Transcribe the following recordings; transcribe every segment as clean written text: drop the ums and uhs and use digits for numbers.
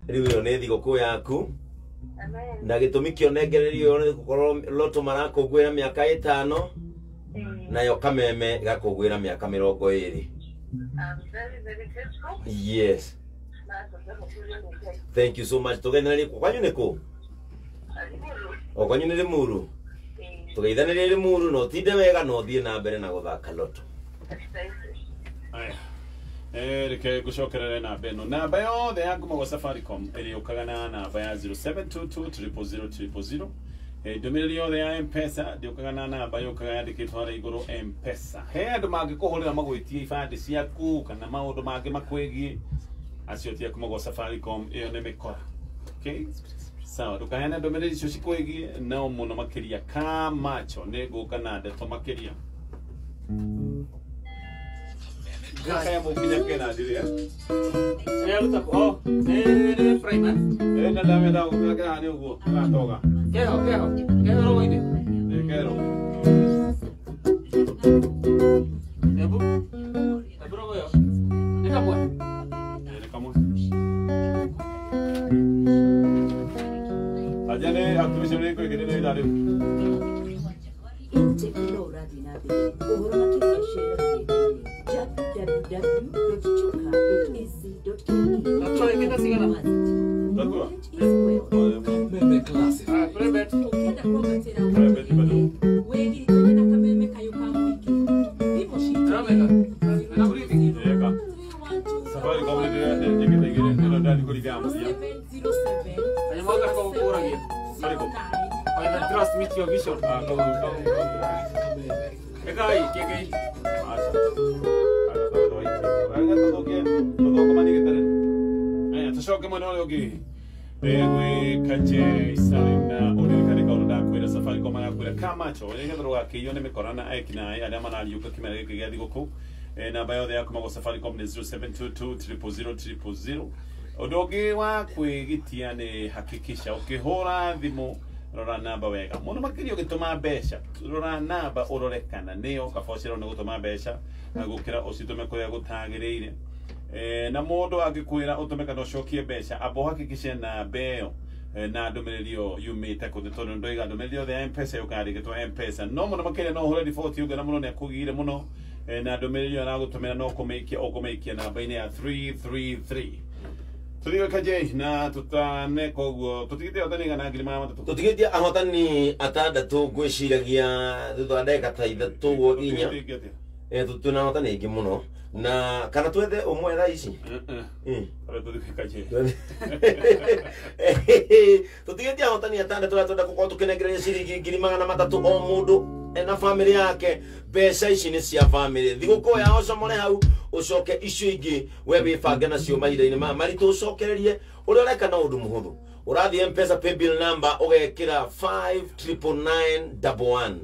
riu ne thigũkũ yaku na gĩtũmi kĩonegererio nĩ gũkorwo Loto marakũngũĩra mĩaka 5 nayo Kameme gakũngũĩra mĩaka 20. Very grateful. Yes. Thank you so much. Tugenere kwanyu nĩkũ? O kwanyu nĩ Limuru. Tugeithanĩrie Limuru no tinde wega no thiĩ na mbere na gũthaka Loto. Aya. Reke gucokerere namba ĩno. Namba yothe ya Ngumo gwa Safaricom ĩrĩũkaga na namba ya 0722000000. Ndũmĩrĩri yothe ya M-Pesa ndĩũkaga na namba yũkaga yandĩkĩtwo harĩa igũrũ M-Pesa. He andũ mangĩkũhũrĩra magwĩtie ibandĩ ciaku kana maũndũ mangĩ makwĩgie acio ti Ngumo gwa Safaricom, ĩyo nĩ mĩkora. Okay? Sawa, ndũkaheane ndũmĩrĩri icio cikwĩgie no mũno makĩria Kamacho nĩ ngũka na ndeto makĩria. Kaya mo pinakena dili ya. Saya lupa oh, Freeman. Na dami daw pinakena ni ugo. Na toga. Kero lo ini. Kero. Ebu. Ebro boyo. Eka mo. Eka mo. Ajane activation ko ikene dali. Integrora dinabi. Uhuru makiri share. www.chuka.ac.ke. Coy kita sigara. Lagu. Meme classic. Private. Ukienda property na Private bado. wengi tena Kameme kayuka mwiki. Vipo shida. Rameka. Na briefing. Eka. Safari kau ni dia kita ikene ndani ko ligamo ya. 707. Hanya mau kan kau kurang ya. Sari ko. I will trust meet your vision. Kau. Eka ai keke. Tushoke mwana yogi ewe kaje salina olikane ka unda kwira Safaricom na kwira Kamacho yenye ndroga kiyo ne mikorana aikina ale manali yuko kimere ke gadi goko na bayo ya kuma go Safaricom ni 0722000000 odoge wa kwigitia ne hakikisha ukihora thimo rora namba wega muno makirio gituma besha rora namba urorekana neo kafocero ne gutuma besha agukira usitume ko ya gutagireire na mundu agikwira utumeka ndocokie besha abo hakikishe na beo na ndumirio yumite ko tondu ndoiga ndumirio the M-Pesa yukari gitwa M-Pesa no muno makire no hore default yuga na muno ne kugire muno na ndumirio aragutumira no kumeikia na baina ya 333 tudiga kaje na tutane koguo tutigite otani na ngiri mama Tutigetie ahotani atandatu gwiciragia thutha ndeka ta ithatu wo inya tunahotana ingi muno na kana twethe umwe tha ici tutigetie ahotani atandatu twenda gukorwo tukinegereria ciringi 300 o mundu na family yake mbeca ici ni cia family thiguko ya ocomore hau ucoke icio ingi we wibange nacio mahinda-ini maritu ucokererie uria ureka na undu muhuthu urathie M-Pesa paybill number ugekira 599911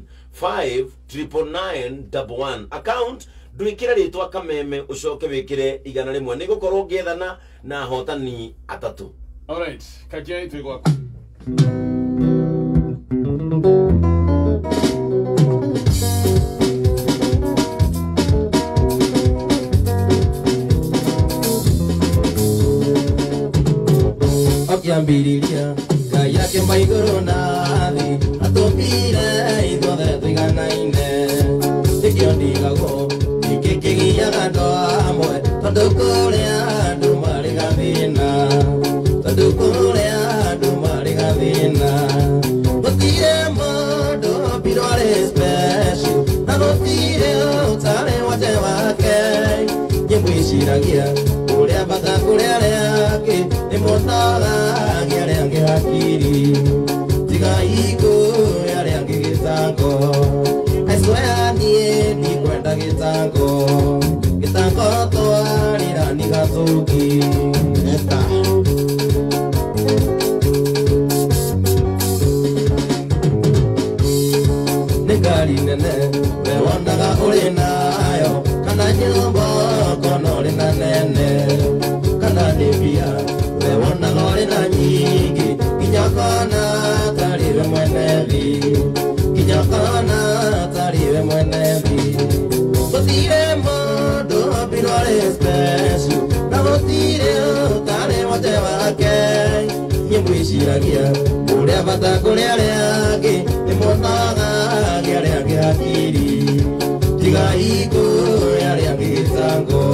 599911 account ndwikira ritwa Kameme ucoke wikire igana rimwe ni gukorwo ngethana na hotani atatu. All right, kaje twigwa Yambiriria kaya ke maigoro nathi atopire ithothe tuiganaine tikio ndigago ikikigia gando amwe tondu kuria andu mari gathina tondu kuria andu mari gathina gutire mundu birore special na gutire utare wate wake nyimwiciragia uria bata kuria riake Monaga ngiarenge hakiri tiga iko yarenge gitango I swear ni kwenda gitango twalira ni gatuki eta ngari nene we wonaga uri nayo kana nyumba kono uri na nene kana nibia Wona gore na nyingi kinyakana tariwe mwenevi kinyakana tariwe mwenevi gutire mundu birore special na gutire utare watewa wake nyimwiciragia uria bata kuria riangi nimunaga riangi hakiri tiga iko riangi gitango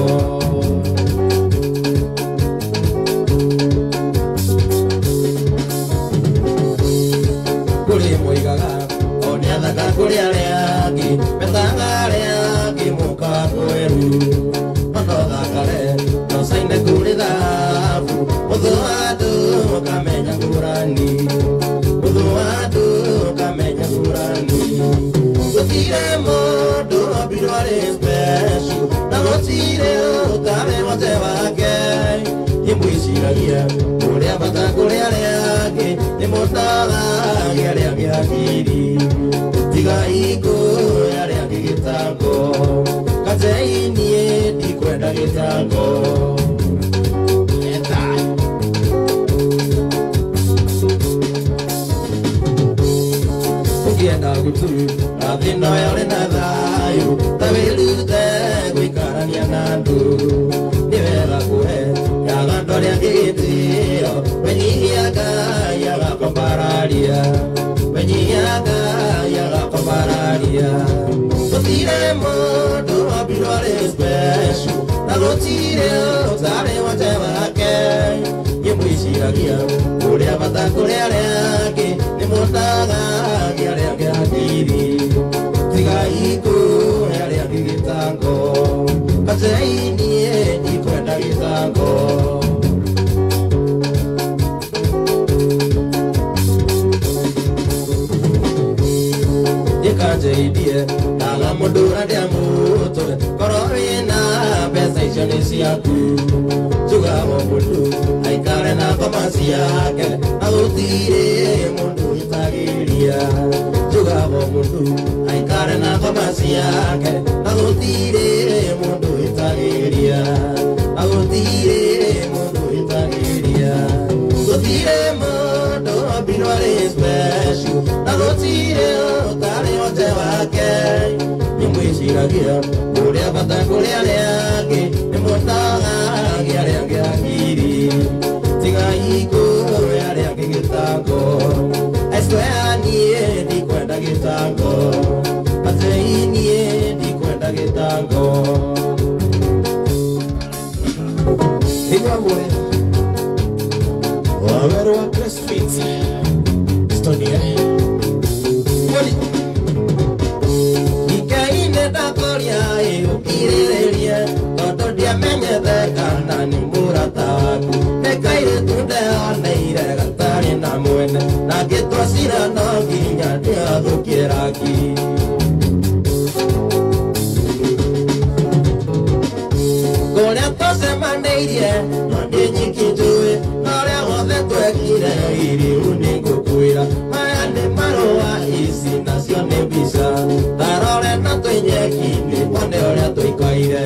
kuri muigaga onia thaka kuria riangi betanga riangi muka kweru kare no saine kuri dhabu udhuadu kamenya kurani udhuadu kamenya kurani gutire modu abirware special na gutire utame wote wake imwiciragia uria bata kuria riangi nimutaga riangi hakiri tiga iko riangi gitango kateinie dikwenda gitango ukienda guturu athino yore na thayu tawirute gwikarania na andu ni wega kuhe yagando ria gitio wenyihiaga yagakombararia wenyihiaga yagakombararia gutire mundu abirware special na gutire utare wote wake nyimwiciragia uria bata kuria riangi nimutaga riangi hakiri tiga iko riangi gitango kateinie ikwenda gitango ikajeidie ala mudura dia mutore korowina pesa icio ni ciaku tugamo mundu aikare na komasi yake agutire mundu itagiria tugamo mundu aikare na komasi yake agutire mundu itagiria agutire mundu itagiria gutire mundu abirware special agutire utare wote wake nimwiciragia uria bata kuria riangi nimutaga riangi hakiri tiga iko riangi gitango esweanie dikwenda gitango ateinie dikwenda gitango igwamure wawerwa pressfit stonia ikaine dakoria ukirirerie tondu ndiamenyete kana ni murata waku nekaire tundeoneire gatari na mwene na ngitwacira no nginya ndiathukiraki kuria tũcemanĩirie no ndĩnyikitũĩ noria wothe twekire iriu nĩ ngũkwĩra maya nĩ marũa ici nacio nĩ mbica tarore na twĩnyeki-inĩ one ũrĩa tũikaire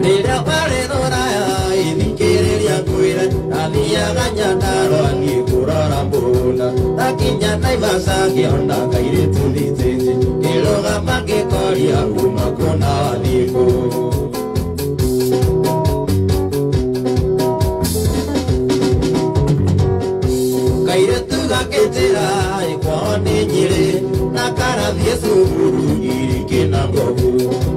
rĩrĩa warĩ rũraya ithikĩrĩria ngwĩre athiaga Nyandarũa niĩ kũrora mũgũnda ndakinya Naivasha ngĩona kairĩtu thitĩnji ngĩrũgama ngĩkoria kuma kuona wathiĩ kũ kairĩtu gakĩnjĩra kwao nĩ Nyĩrĩ na karathiĩ cukuru irikĩ na Ngobu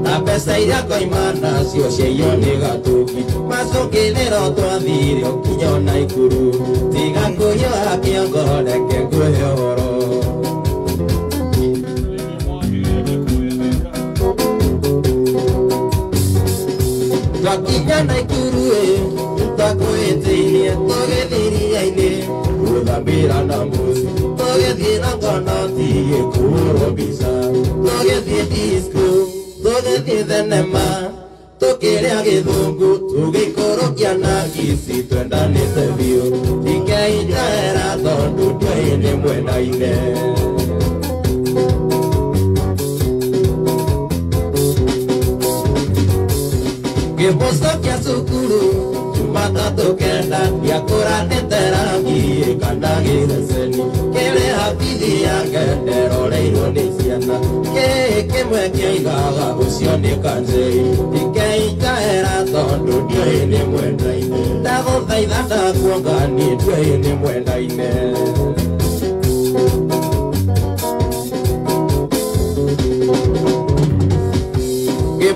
na mbeca iria ngoima nacio ciaiywo nĩ Gatũki macũngĩrĩro twathire ũkinya o Naikuru tiga kũhiũha kĩongo reke ngũhe ũhoro twakinya Naikuru twakwĩtĩirie tũgĩthiĩ iria-inĩ gũthambĩra na mũci tũgĩthiĩ na ngonoti gĩkũhũrwo mbica tũgĩthiĩ disco tũgĩthiĩ thenema tũkĩrĩa gĩthũngũ tũgĩikũrũkia na ngisi twendanĩte biũ ndingeinjoera tondũ ndioĩ nĩ mwenaine ngĩmũcokia cukuru Jumatatu kenda yakura neterangi kanagi seseni kele habithi yake nderoreirwo ni ciana kimwe kiaigaga ucio ni kanjei ikeitaera tondu ndioi ni mwendaine ndaguthaitha ndakuonga ni ndioi ni mwendaine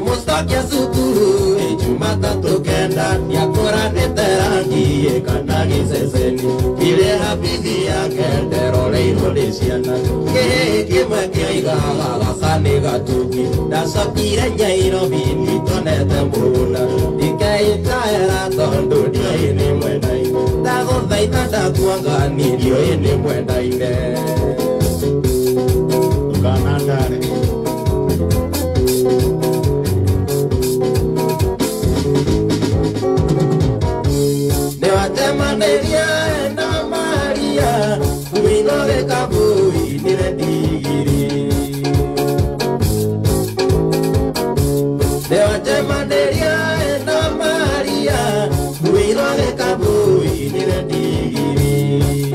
Mustakia sukuru Jumatatu kenda yakura neterangi kanagi seseni ile habithi yake nderoreirwo ni ciana kimwe kiaigaga gacani gatuki ndacokire Nyairobi nditonete mũgũnda ikeitaera tondu ndioi ni mwendaine ndaguthaitha ndakuonga ni ndioi ni mwendaine tukanandare Maria na Maria, we know the Kabu in the Digiri. There are Maria na Maria, we know the Kabu in the Digiri.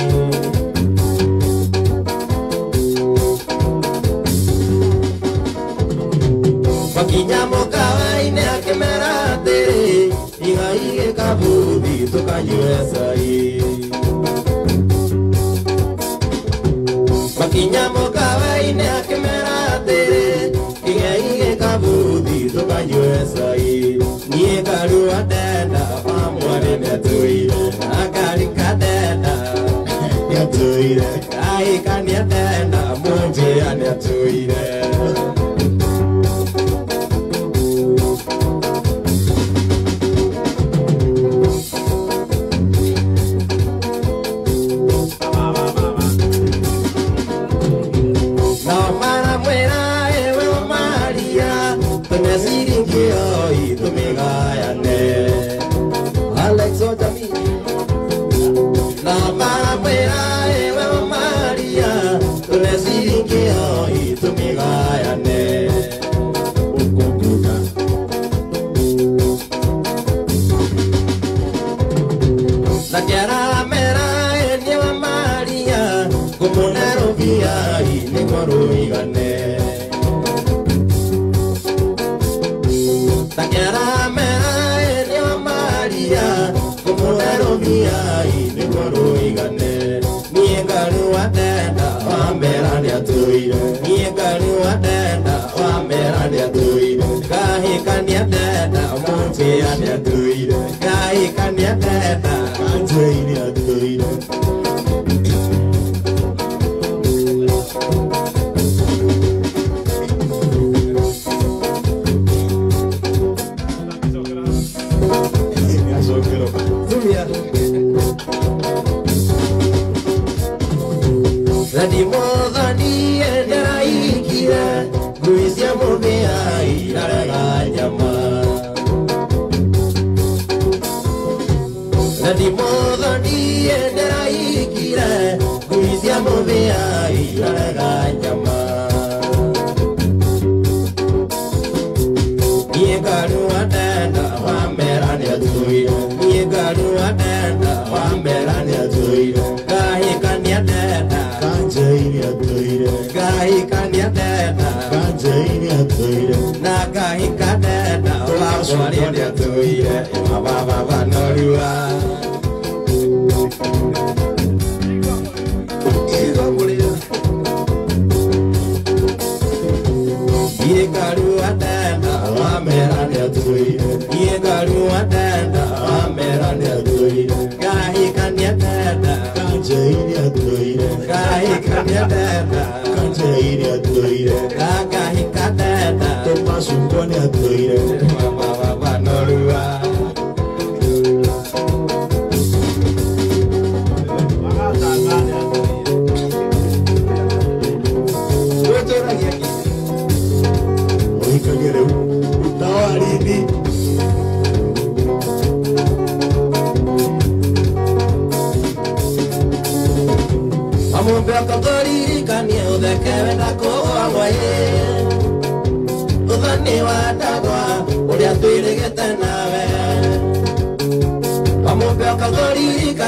Pakinyamo kawaine akemerate, ingaige Kabu toka USA Makinyamo kawaine akemerate ingaige Kabuthi toka USA nie karu adenda amware netuire akari kadenda netuire ai kani adenda monje anetuire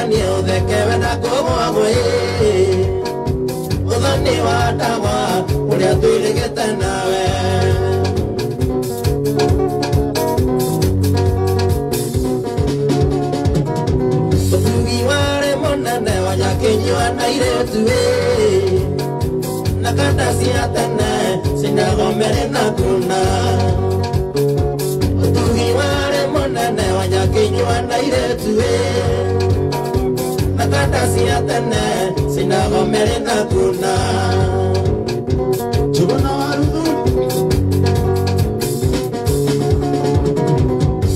kanie utheke na kugwa gwe uthani wa ndawa uria twirigite nawe utugi ware monene wanyakinywa na iretu na kata siatene sinagomere na kuna utugi ware monene wanyakinywa na iretu na kata siatene sinagomere na kuna chubana warudu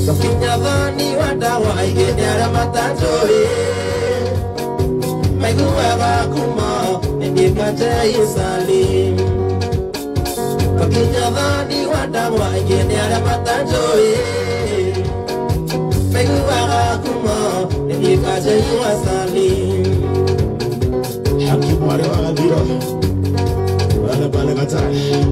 kafinya dhani wadawa igeniara matanjoi maiguwa wakuma nindikate isali kafinya dhani wadawa igeniara matanjoi maiguwa wakuma nindikate isali hakimu wale wagadhiro wale pale katai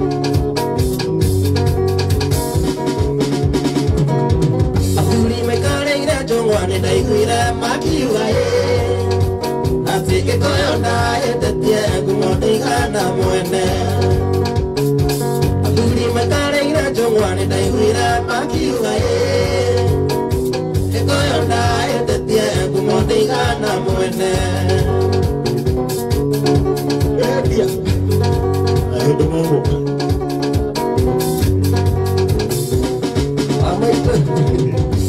afuri mekare ira jongwa ne daikuira makiwa atike koyonda etetie kumodikana mwene afuri mekare ira jongwa ne daikuira makiwa koyonda etetie kumodikana mwene dia ayo domo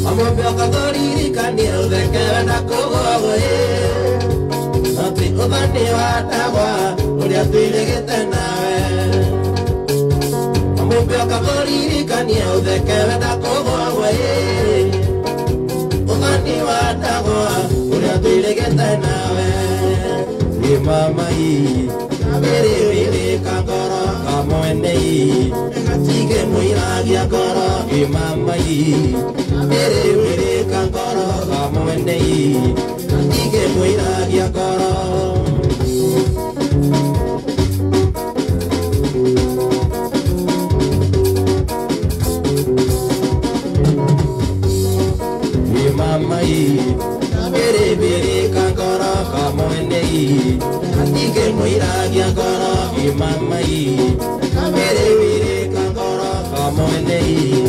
Amo biaka tori kani udeke na kogoe ati udani watawa uria twirigite nawe Amo biaka tori kani udeke na kogoe udani watawa uria twirigite nawe ni mama hii Bere kangoro kamoenei Tige muiragia goro imamai Bere kangoro kamoenei Tige muiragia goro Imamai Bere kangoro kamoenei Tige muiragia goro imamai Bere kangoro kamoenei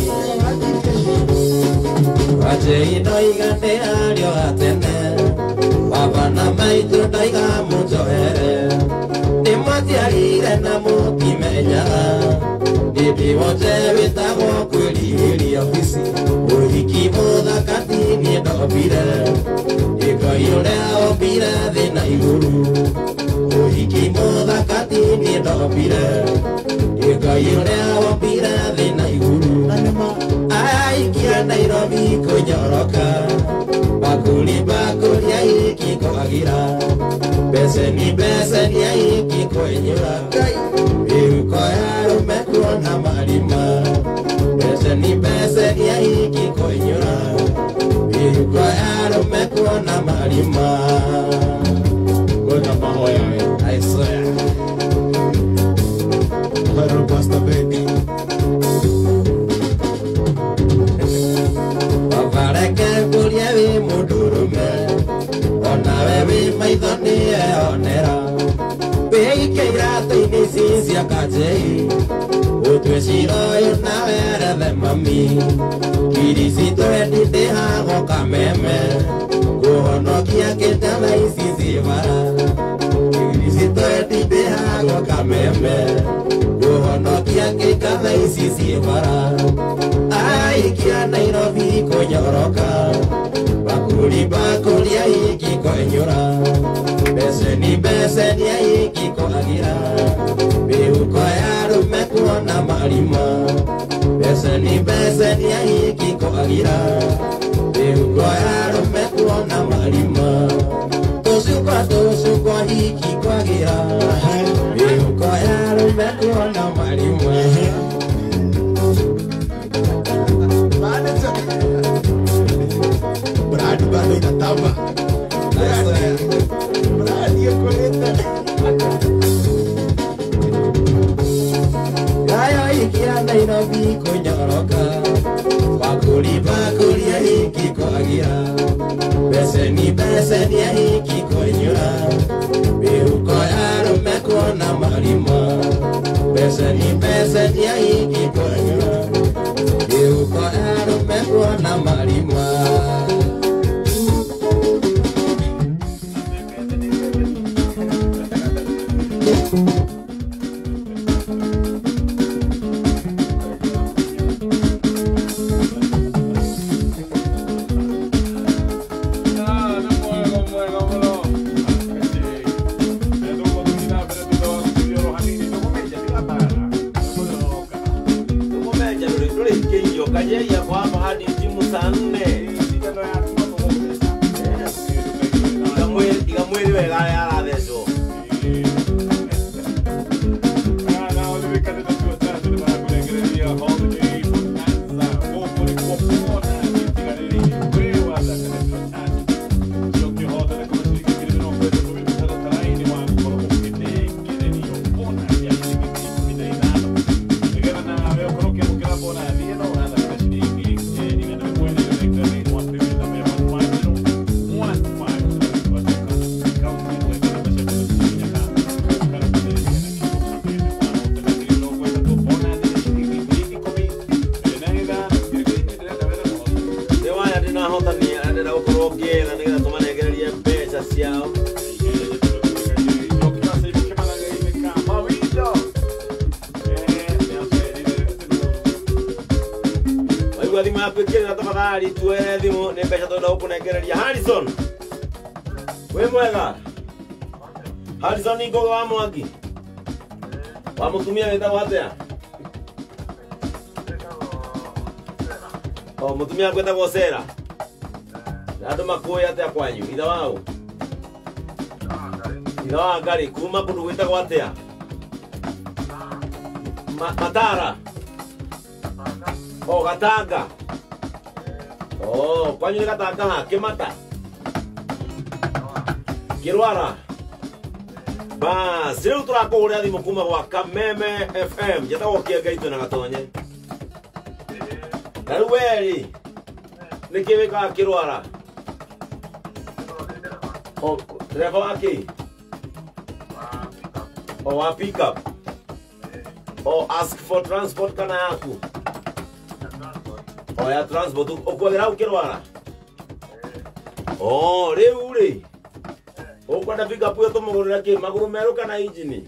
Wajei doiga te ario atene Baba na maitu doiga mujoere Nimwatiarire na mutimenya Bibi wote witago kwiriri ofisi Uhiki muthakati ni ndobire Ikai uria obire thina iguru Uhiki muthakati ni ndobire Ikai uria obire thina iguru Aikia Nairobi kunyoroka Bakuli aiki kwagira Beseni aiki kwenyura Iuko ya rumekuona marima Beseni aiki kwenyura Iuko ya rumekuona marima Gota pahoya I swear Pero Pastor Betty Wavareke kurievi mudurume Ona wewe maithoni eonera Beike iratoini sisia kajei Utweshiro nawerethe mami Kirisito edite hago kameme Kuhonokia kitana isisi vara Kirisito edite hago kameme Kuhonokia kitana isisi vara Aikia Nairobi kunyoroka Bakuli aiki kwenyura Beseni aiki kwagira Biuko ya rumekuona marima Beseni aiki kwagira Biuko ya rumekuona marima Tosukwa hiki kwagira Biuko ya rumekuona marima Bado inatamba Brad yokoleta Gaya ikia Nairobi kunyoroka Bakuli aiki kwagira Beseni pesa ni hiki kunyura biuko yaro mekuona marima pesa ni hiki kunyura biuko yaro mekuona marima Kajeya kwa hadi timu saa 4 ikamweli wega yala deso Harrison we mwega Harrison niko wa mwaki wa mutumia weta watea mutumia kwenda gocera nado makuya atea kwanyu itha wao itha wa ngari kuma kundu gwita gwatea Matara Gatanga kwanyu ni Gatanga ha Kimata Kirwara bas riu turakuria thimu kuma gwa Kameme FM njetago kiengaitwe na gatonye na riu weri nikiwika Kirwara dereva wake wa pick up ask for transport kana yaku ya transport ukwagera Kirwara riu ri ukwenda pick up yo tumugurira ki maguru meru kana engine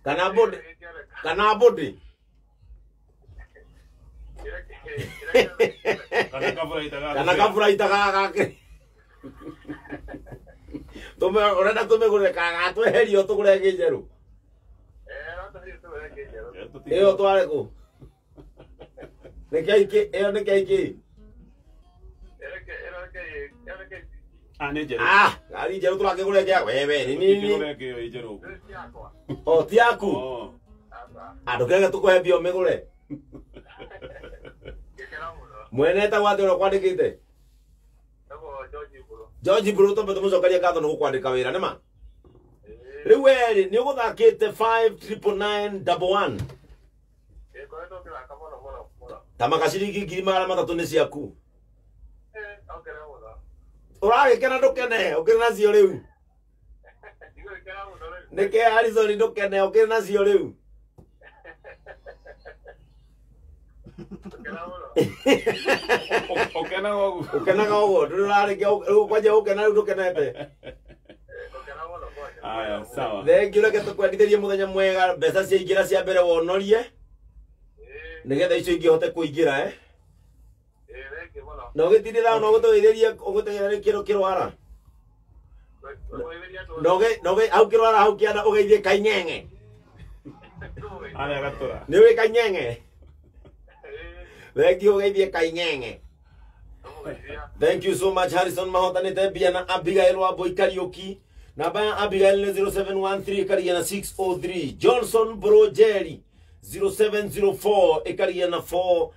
kana body kana kafura itaga tume orenda tumegurira kaga tweherio tugure ngijeru Eyo tware ku Nikaiki ari jeru turake gure kya wewe nini tiaku adokega tukohe bio megure mwene ta wate ro kwandikite George Bruto tumucokaria katho no kwandika wira nima riu weri ni uguthakite 5991 tamaka ciringi 3,300 ni ciaku uragikena ndukene ukiri nacio riu nike Harrison ndukene ukiri nacio riu ukena gogo ndurarike kwaje ukena riu ndukenete aya sawa thengio ke tukwendithirie muthenya mwega mbeca cia ingira cia mbere wonorie nigetha icio ingihote kuingira no gitindira no gutwithirie ugutegereria kiro Kirwara no au Kirwara au kiana ugeithie Kaing'eng'e aya gatura ni we Kaing'eng'e thengio ugeithie Kaing'eng'e thank you so much Harrison mahotanite bia na Abigail wa Boy Karaoke namba ya Abigail ni 0713 ikaria na 603 Johnson Brojeri 0704 ikaria na 400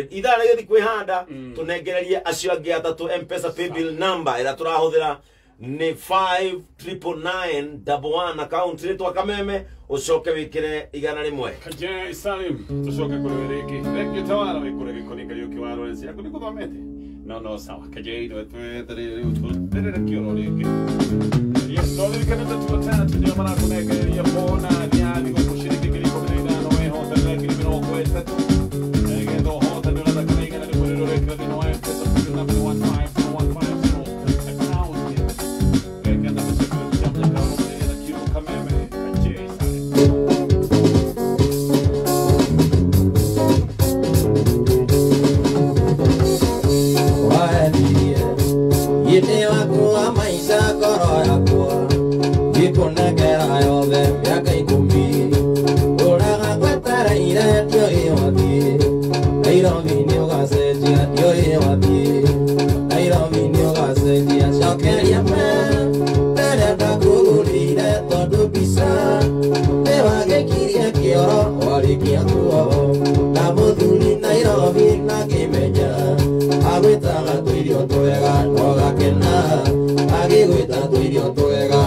ithara githi kwihanda tunegererie acio angi atatu M-Pesa paybill number ira turahuthira ni 5991 account ritwa Kameme ucoke wikire igana rimwe kaje Salim tucoke kuri wereki thank you tawara wikure gikoni Karaoke wa Lawrence yako nikuthomete No, sawa. Kajaino, tuendelee kioro ligi. Yes, no ligi kanata tuwatana tunyo mana kuneka ya pona niani kwa kushiriki kiliko bila no weho tala kiliko kwa tatu. Ego ho tala na kaneka na kwa lolo rekla no weho pesa kwa number 15 so account. Ego na pesa kwa jambo kama na kiyo kameme kaje Yine wako maisha koro yakwa Gikunegera yothe miaka 10 Uraga kwetara ire tio iwathi Nairobi ni ugacenjia tio iwathi Nairobi ni ugacenjia cokeria me Nderenda kugurire tondu mbica Niwagikirie kioro warikia kuo Na muthuri Nairobi nakimenya Agwitaga tuirio twega twagakena agigwita tuirio twega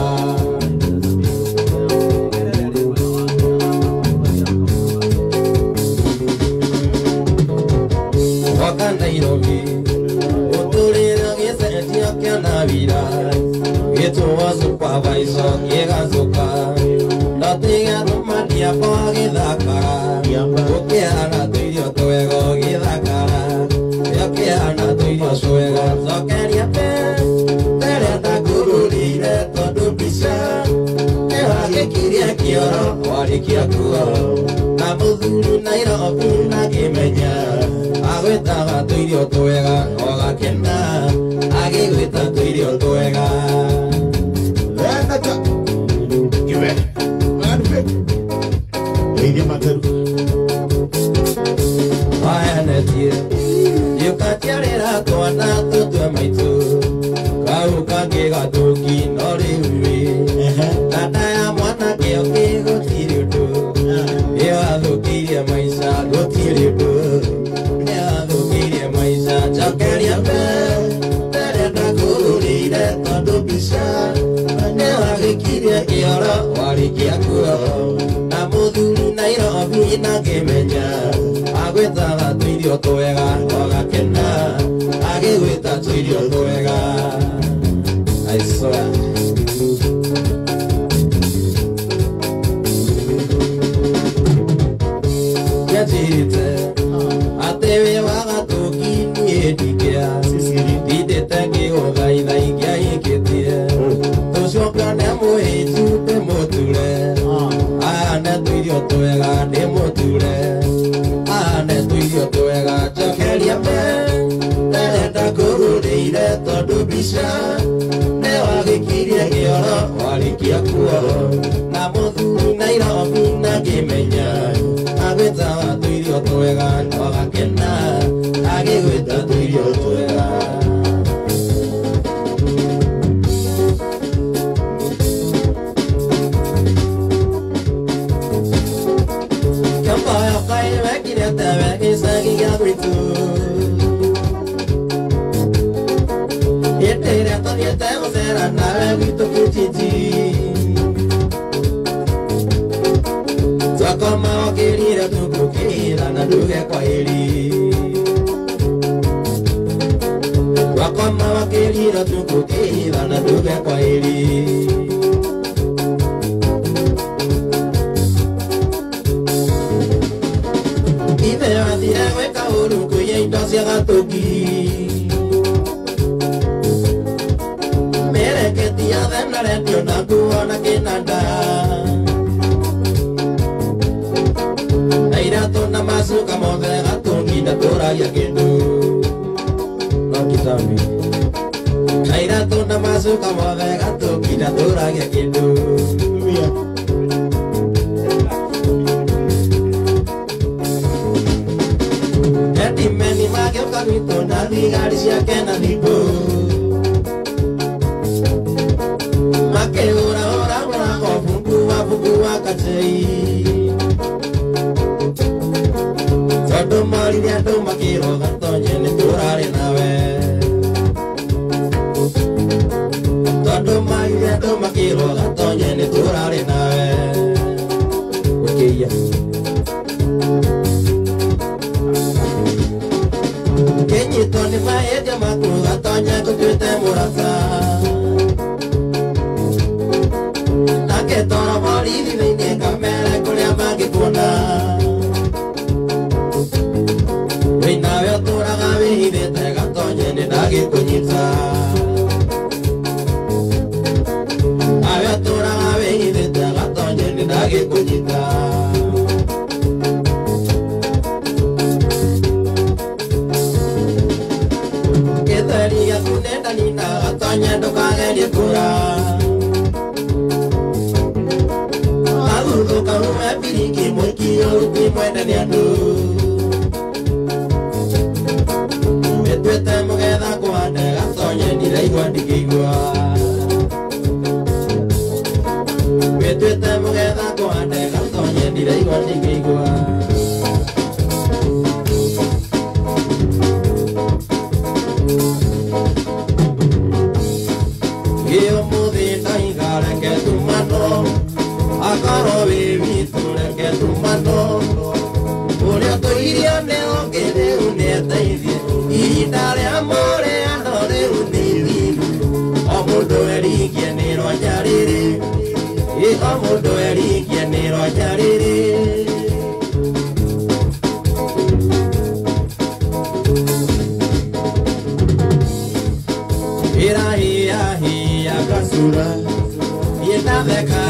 waka Nairobi uturira gicenjia kia Navira gituo supervisor gigacuka ndatigathumania kwa githakara ukiana tuirio twega githakara Yokiana tuirio swega Zokeria pe Terenda kururire tondu mbica Niwagikirie kioro warikia kuo Na muthuri Nairobi nakimenya Agwitaga tuirio twega ogakena Agigwita tuirio twega Venata Give it Lady Mataru Wayanetie Yukatiarira twana tutwe maitu Kau kangi gatuki noriwi Nada ya mwana kio kigutiri undu Niwathukirie maisha gutiri undu Niwathukirie maisha cokeria pe Nderenda kugurire tondu mbica Niwagikirie kioro warikia kuo Na muthuri Nairobi nakimenya Agwitaga tuirio twega ogakena agigwita tuirio twega I swear Yajirite atewe wagatuki niĩ ndingĩa ndindĩte ngĩgũthaitha ingĩaiyĩkĩtie tũcokane mũhĩnju ndĩmũture ane tuirio twega ndĩmũture ane tuirio twega njokeria me nderenda kũgũrĩire tondu mbica nĩwagikirie kĩoro warikia kuo na mũthuri Nairobi nakĩmenya agwĩtaga tuirio twega ogakena agĩgwĩta tuirio twega Kambayo kai wekire tewe gĩcagi gĩa gwitũ hĩndĩ ĩrĩa tũthiĩte gũcera nawe gwitũ Kijiji Twakoma ũkĩrire tũkũkĩra na nduge kwaheri Twakoma ũkĩrire tũkũkĩra na nduge kwaheri Ithe wathire gwĩka ũru kwĩya indo cia gatũki Mĩereketia thena redio na nguo na kĩnanda Na iratũ na macuka mothe gatũngi na tũragia kĩndũ No kitambi Na iratũ na macuka mothe gatũngi na tũragia kĩndũ Edimeni magĩũka gwitũ na thigari ciake na thimũ Makĩhũra bungu wa kachei Tondũ morire andũ makĩrwo gatonye nĩ tũrarĩ nawe Tondũ morire andũ makĩrwo gatonye nĩ tũrarĩ nawe Ũkĩia Kenyitwo nĩ mahĩndĩ makuru gatonya gũtuĩte mũrata nake toro borithi thĩinĩ kamere kũrĩa mangĩkuona wĩ nawe ũtũũraga wĩhithĩte gatonye-inĩ ndagĩkũnyita nawe ũtũũraga wĩhithĩte gatonye-inĩ ndagĩkũnyita gĩtheri gĩaku nĩ ndanina gatonye ndũkagerie kũra agũthũka ume biringi mũiki ũruti mwende nĩ andũ wĩtuĩte mũgetha kũhande gatonye ndiraigua ndingĩigua wĩtuĩte mũgetha kũhande gatonye ndiraigua ndingĩigua ũmũthĩ ndaiga reke tumano akorwo wĩ witũ reke tumano ũrĩa tũirio nĩonge rĩu nĩeteithie ihinda rĩa mũrĩano rĩu nĩ ithiru o mũndũ eringie nĩ rwanja rĩrĩ o mũndũ eringie nĩ rwanja rĩrĩ irahia gasura yenda theka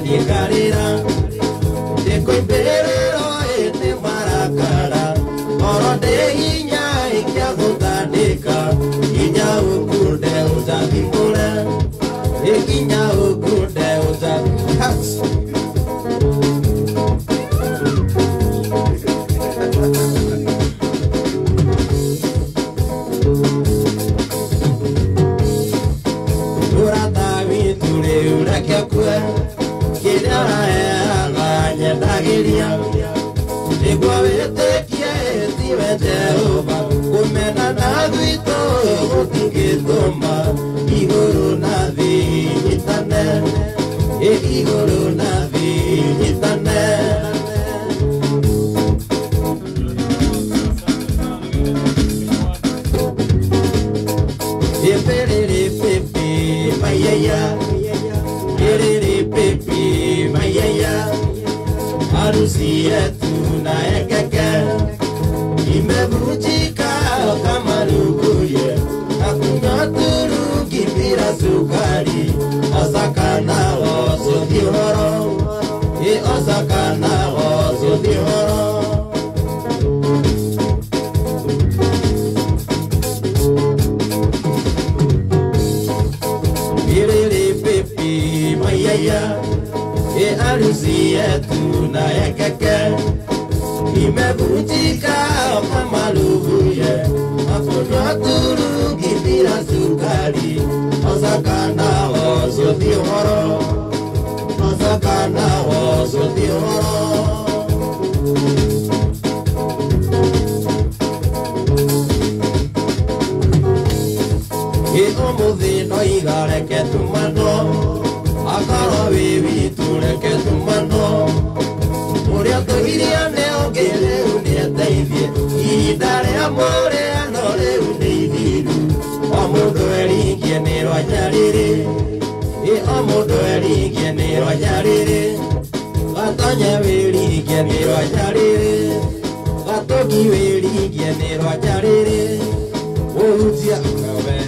nikarira ndĩkũimbĩrĩrwo ĩndĩ marakara oro ndĩ hinya ingĩagũtandĩka hinya ũkunde ũtathimũre hinya ũkunde ũrata witũ rĩu reke kue kĩrĩa ũraheaga nyendagĩria nĩguo wĩtĩkie tiwe Jehova kũmena na gwitũ gũtingĩtũma igũrũ na thĩ nyitane igũrũ na thĩ nyitane harusi yetu na ekeke imevunjika kama luguye hakuna turungi bila sukari osakana oso dihoro osakana oso dihoro harusi yetu na ekeke imevunjika kama luguye hakuna turungi bila sukari osakana oso dihoro osakana oso dihoro ũmũthĩ no igareke tumano akorwo wĩ witũ reke tumano ũrĩa tũgiria nĩonge rĩu nĩeteithie ihinda rĩa mũrĩano rĩu nĩ ithiru o mũndũ eringie nĩ rwanja rĩrĩ o mũndũ eringie nĩ rwanja rĩrĩ gatonye wĩringie nĩ rwanja rĩrĩ gatũngi wĩringie nĩ rwanja rĩrĩ ũhutia we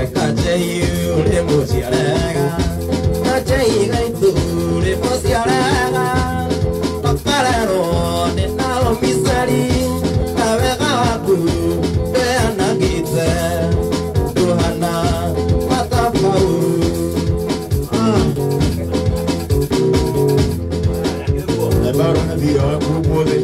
kachei ule musiarega kachei gaitu ule musiarega pakarero ne nalo misari avega waku beana gite duhana matafau Lebaron na dia grupo de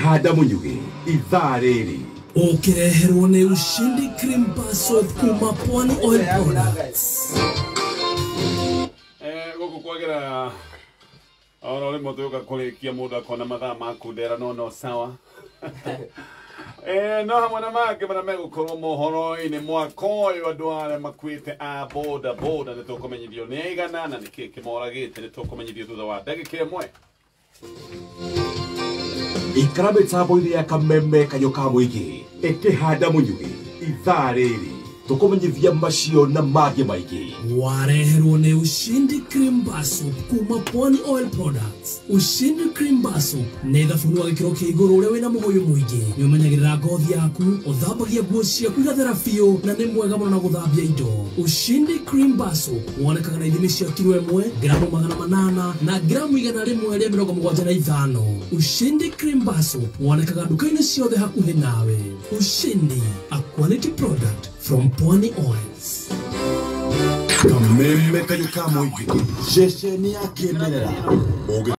Hada Munyugi, Ithariri. Ukireherwo ni Ushindi Cream Bar Soap kuma Pwani Oil Products. Goko kwagira ora ole moto yoka kurikia muda kona mathaa maku ndera no sawa. No hamwe na make mana megukorwo mohoro-ini mwaka uyu andu aria makuite a boda boda nitukumenyithio ni igana na niki kimoragite nitukumenyithio thutha wa ndagika imwe. ikara mitambo-ini ya kameme kanyo ka muingi ikihanda munyugi ithaa riri tukumenyithia macio na mangĩ maingĩ. Wareherwo nĩ Ushindi Cream Bar Soap kuma Pwani Oil Products. Ushindi Cream Bar Soap nĩ thabuni wa gĩkĩro kĩa igũrũ ũrĩa wĩna mũgũyũ mũingĩ. Nĩ ũmenyagĩrĩra ngothi yaku, ũthambagia nguo ciaku igathera biũ na nĩ mwega mũno na gũthambia indo. Ushindi Cream Bar Soap wonekaga na ithimi cia kilo 1, gramu 800 na gramu 175. Ushindi Cream Bar Soap wonekaga nduka-inĩ ciothe hakuhĩ nawe. Ushindi, a quality product from Pwani Oils. Kameme kanyo ka muingi ceceni ya kĩmerera.